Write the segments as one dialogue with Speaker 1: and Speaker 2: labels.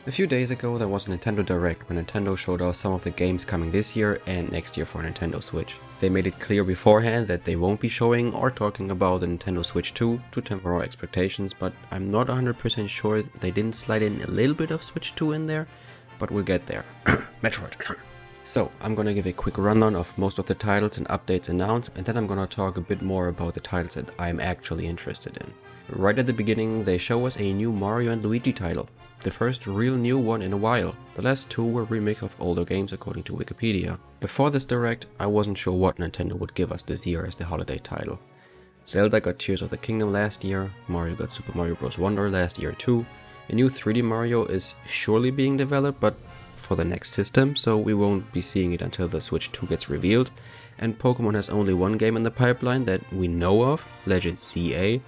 Speaker 1: A few days ago there was a Nintendo Direct where Nintendo showed us some of the games coming this year and next year for Nintendo Switch. They made it clear beforehand that they won't be showing or talking about the Nintendo Switch 2 to temper our expectations, but I'm not 100% sure they didn't slide in a little bit of Switch 2 in there, but we'll get there. Metroid. So, I'm gonna give a quick rundown of most of the titles and updates announced, and then I'm gonna talk a bit more about the titles that I'm actually interested in. Right at the beginning, they show us a new Mario and Luigi title. The first real new one in a while. The last two were remakes of older games according to Wikipedia. Before this Direct, I wasn't sure what Nintendo would give us this year as the holiday title. Zelda got Tears of the Kingdom last year, Mario got Super Mario Bros. Wonder last year too. A new 3D Mario is surely being developed, but for the next system, so we won't be seeing it until the Switch 2 gets revealed. And Pokemon has only one game in the pipeline that we know of, Legends CA,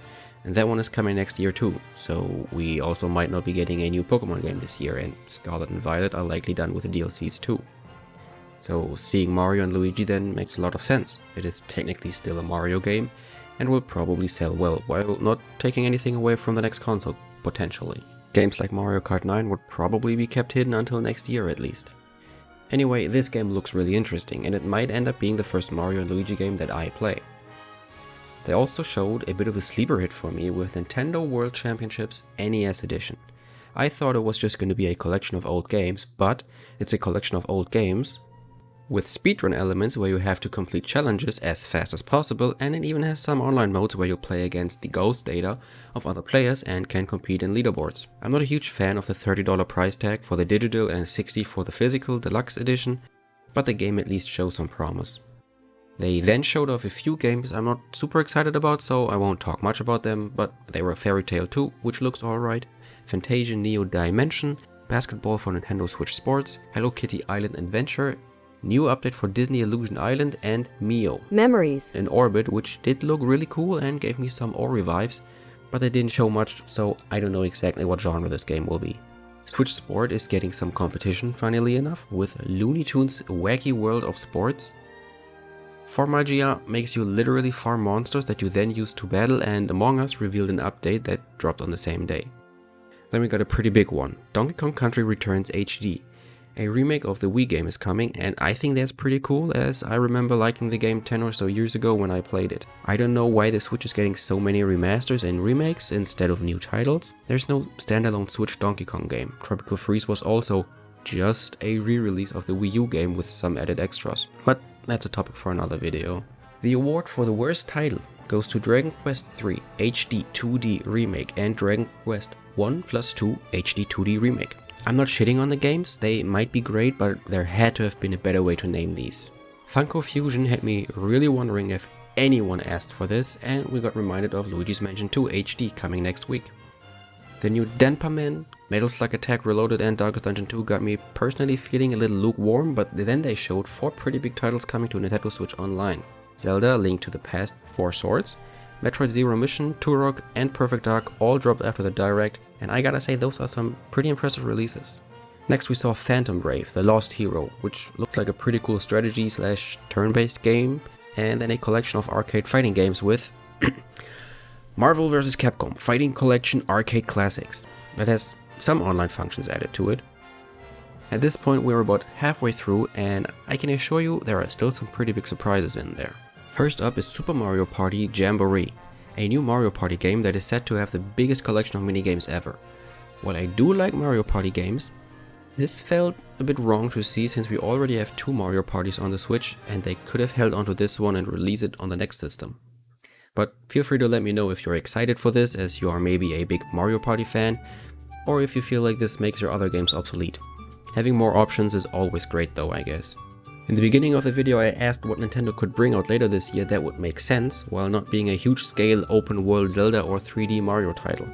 Speaker 1: and that one is coming next year too, so we also might not be getting a new Pokemon game this year, and Scarlet and Violet are likely done with the DLCs too. So seeing Mario and Luigi then makes a lot of sense. It is technically still a Mario game, and will probably sell well, while not taking anything away from the next console, potentially. Games like Mario Kart 9 would probably be kept hidden until next year at least. Anyway, this game looks really interesting, and it might end up being the first Mario and Luigi game that I play. They also showed a bit of a sleeper hit for me with Nintendo World Championships NES Edition. I thought it was just going to be a collection of old games, but it's a collection of old games with speedrun elements where you have to complete challenges as fast as possible, and it even has some online modes where you play against the ghost data of other players and can compete in leaderboards. I'm not a huge fan of the $30 price tag for the digital and $60 for the physical deluxe edition, but the game at least shows some promise. They then showed off a few games I'm not super excited about, so I won't talk much about them, but they were Fairy Tail 2, which looks alright, Fantasia Neo Dimension, Basketball for Nintendo Switch Sports, Hello Kitty Island Adventure, new update for Disney Illusion Island, and Mio
Speaker 2: Memories
Speaker 1: in Orbit, which did look really cool and gave me some Ori vibes, but they didn't show much, so I don't know exactly what genre this game will be. Switch Sport is getting some competition, funnily enough, with Looney Tunes Wacky World of Sports. Farmagia makes you literally farm monsters that you then use to battle, and Among Us revealed an update that dropped on the same day. Then we got a pretty big one, Donkey Kong Country Returns HD. A remake of the Wii game is coming, and I think that's pretty cool, as I remember liking the game 10 or so years ago when I played it. I don't know why the Switch is getting so many remasters and remakes instead of new titles. There's no standalone Switch Donkey Kong game. Tropical Freeze was also just a re-release of the Wii U game with some added extras. But that's a topic for another video. The award for the worst title goes to Dragon Quest III HD 2D Remake and Dragon Quest 1+2 HD 2D Remake. I'm not shitting on the games, they might be great, but there had to have been a better way to name these. Funko Fusion had me really wondering if anyone asked for this, and we got reminded of Luigi's Mansion 2 HD coming next week. The new Denpaman, Metal Slug Attack Reloaded, and Darkest Dungeon 2 got me personally feeling a little lukewarm, but then they showed 4 pretty big titles coming to Nintendo Switch Online. Zelda: Link to the Past 4 Swords, Metroid Zero Mission, Turok, and Perfect Dark all dropped after the Direct, and I gotta say those are some pretty impressive releases. Next we saw Phantom Brave, The Lost Hero, which looked like a pretty cool strategy / turn-based game, and then a collection of arcade fighting games with Marvel vs. Capcom Fighting Collection Arcade Classics. That has some online functions added to it. At this point we're about halfway through, and I can assure you there are still some pretty big surprises in there. First up is Super Mario Party Jamboree, a new Mario Party game that is said to have the biggest collection of minigames ever. While I do like Mario Party games, this felt a bit wrong to see since we already have 2 Mario Parties on the Switch, and they could have held onto this one and release it on the next system. But feel free to let me know if you're excited for this, as you are maybe a big Mario Party fan, or if you feel like this makes your other games obsolete. Having more options is always great though, I guess. In the beginning of the video I asked what Nintendo could bring out later this year that would make sense, while not being a huge scale open world Zelda or 3D Mario title.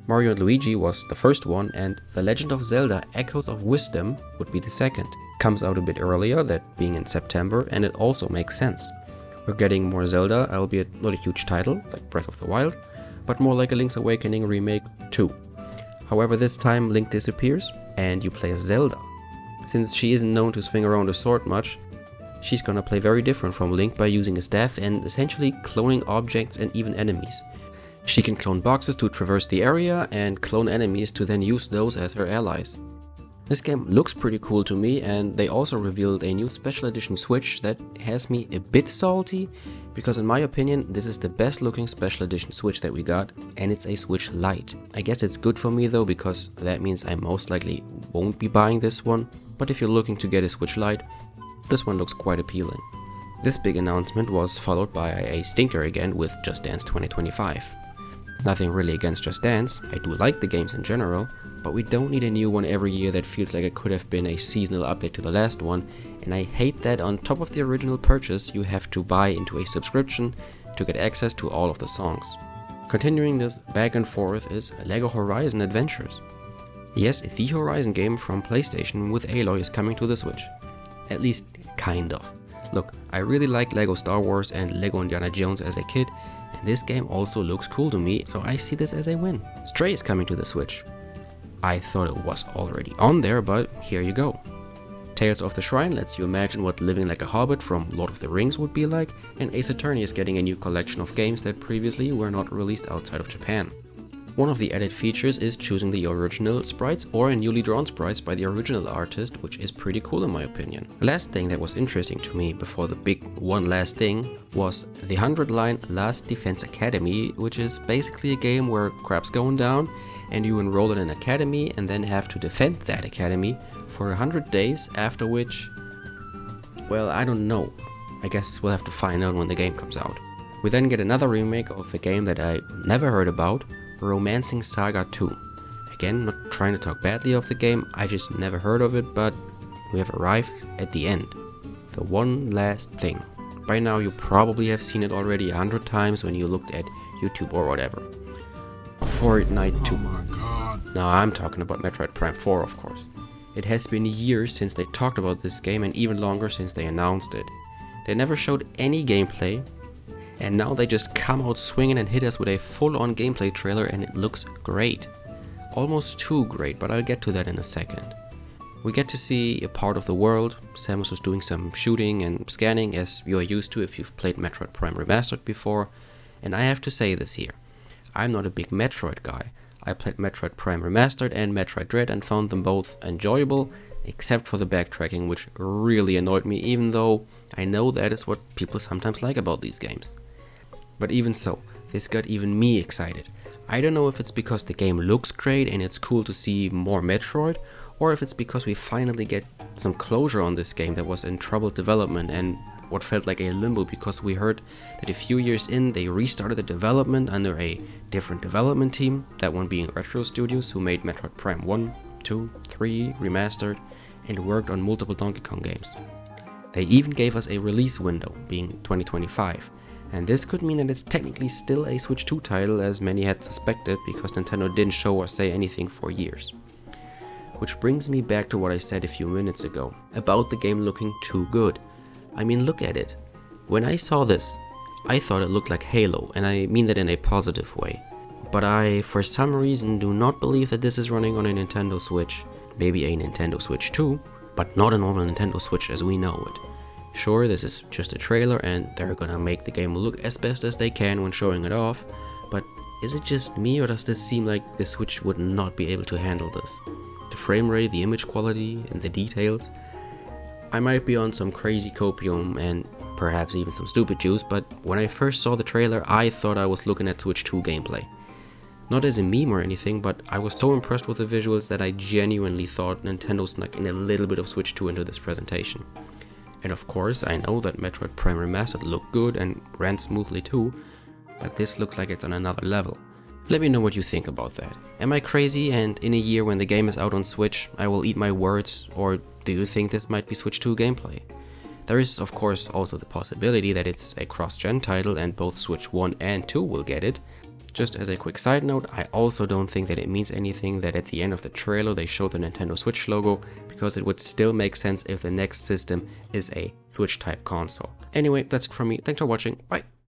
Speaker 1: Mario and Luigi was the first one, and The Legend of Zelda Echoes of Wisdom would be the second. Comes out a bit earlier, that being in September, and it also makes sense. We're getting more Zelda, albeit not a huge title, like Breath of the Wild, but more like a Link's Awakening remake 2. However, this time Link disappears, and you play as Zelda. Since she isn't known to swing around a sword much, she's gonna play very different from Link by using a staff and essentially cloning objects and even enemies. She can clone boxes to traverse the area and clone enemies to then use those as her allies. This game looks pretty cool to me, and they also revealed a new special edition Switch that has me a bit salty, because in my opinion this is the best looking special edition Switch that we got, and it's a Switch Lite. I guess it's good for me though, because that means I most likely won't be buying this one, but if you're looking to get a Switch Lite, this one looks quite appealing. This big announcement was followed by a stinker again with Just Dance 2025. Nothing really against Just Dance, I do like the games in general, but we don't need a new one every year that feels like it could have been a seasonal update to the last one, and I hate that on top of the original purchase you have to buy into a subscription to get access to all of the songs. Continuing this back and forth is LEGO Horizon Adventures. Yes, the Horizon game from PlayStation with Aloy is coming to the Switch. At least, kind of. Look, I really liked LEGO Star Wars and LEGO Indiana Jones as a kid, and this game also looks cool to me, so I see this as a win. Stray is coming to the Switch. I thought it was already on there, but here you go. Tales of the Shrine lets you imagine what living like a hobbit from Lord of the Rings would be like, and Ace Attorney is getting a new collection of games that previously were not released outside of Japan. One of the added features is choosing the original sprites or newly drawn sprites by the original artist, which is pretty cool in my opinion. The last thing that was interesting to me before the big one last thing was the 100-line Last Defense Academy, which is basically a game where crap's going down and you enroll in an academy and then have to defend that academy for 100 days, after which, well, I don't know. I guess we'll have to find out when the game comes out. We then get another remake of a game that I never heard about, Romancing Saga 2. Again, not trying to talk badly of the game, I just never heard of it, but we have arrived at the end. The one last thing. By now you probably have seen it already 100 times when you looked at YouTube or whatever. Fortnite 2.
Speaker 2: Oh my god.
Speaker 1: Now I'm talking about Metroid Prime 4, of course. It has been years since they talked about this game, and even longer since they announced it. They never showed any gameplay, and now they just come out swinging and hit us with a full-on gameplay trailer, and it looks great. Almost too great, but I'll get to that in a second. We get to see a part of the world. Samus was doing some shooting and scanning, as you're used to if you've played Metroid Prime Remastered before, and I have to say this here. I'm not a big Metroid guy. I played Metroid Prime Remastered and Metroid Dread and found them both enjoyable, except for the backtracking, which really annoyed me, even though I know that is what people sometimes like about these games. But even so, this got even me excited. I don't know if it's because the game looks great and it's cool to see more Metroid, or if it's because we finally get some closure on this game that was in troubled development and what felt like a limbo, because we heard that a few years in they restarted the development under a different development team, that one being Retro Studios, who made Metroid Prime 1, 2, 3 remastered and worked on multiple Donkey Kong games. They even gave us a release window, being 2025, and this could mean that it's technically still a Switch 2 title, as many had suspected, because Nintendo didn't show or say anything for years. Which brings me back to what I said a few minutes ago, about the game looking too good. I mean, look at it. When I saw this, I thought it looked like Halo, and I mean that in a positive way. But I, for some reason, do not believe that this is running on a Nintendo Switch. Maybe a Nintendo Switch 2, but not a normal Nintendo Switch as we know it. Sure, this is just a trailer and they're gonna make the game look as best as they can when showing it off, but is it just me, or does this seem like the Switch would not be able to handle this? The frame rate, the image quality, and the details? I might be on some crazy copium and perhaps even some stupid juice, but when I first saw the trailer I thought I was looking at Switch 2 gameplay. Not as a meme or anything, but I was so impressed with the visuals that I genuinely thought Nintendo snuck in a little bit of Switch 2 into this presentation. And of course, I know that Metroid Prime Remastered looked good and ran smoothly too, but this looks like it's on another level. Let me know what you think about that. Am I crazy, and in a year when the game is out on Switch, I will eat my words, or do you think this might be Switch 2 gameplay? There is of course also the possibility that it's a cross-gen title and both Switch 1 and 2 will get it. Just as a quick side note, I also don't think that it means anything that at the end of the trailer they showed the Nintendo Switch logo, because it would still make sense if the next system is a Switch type console. Anyway, that's it from me. Thanks for watching. Bye.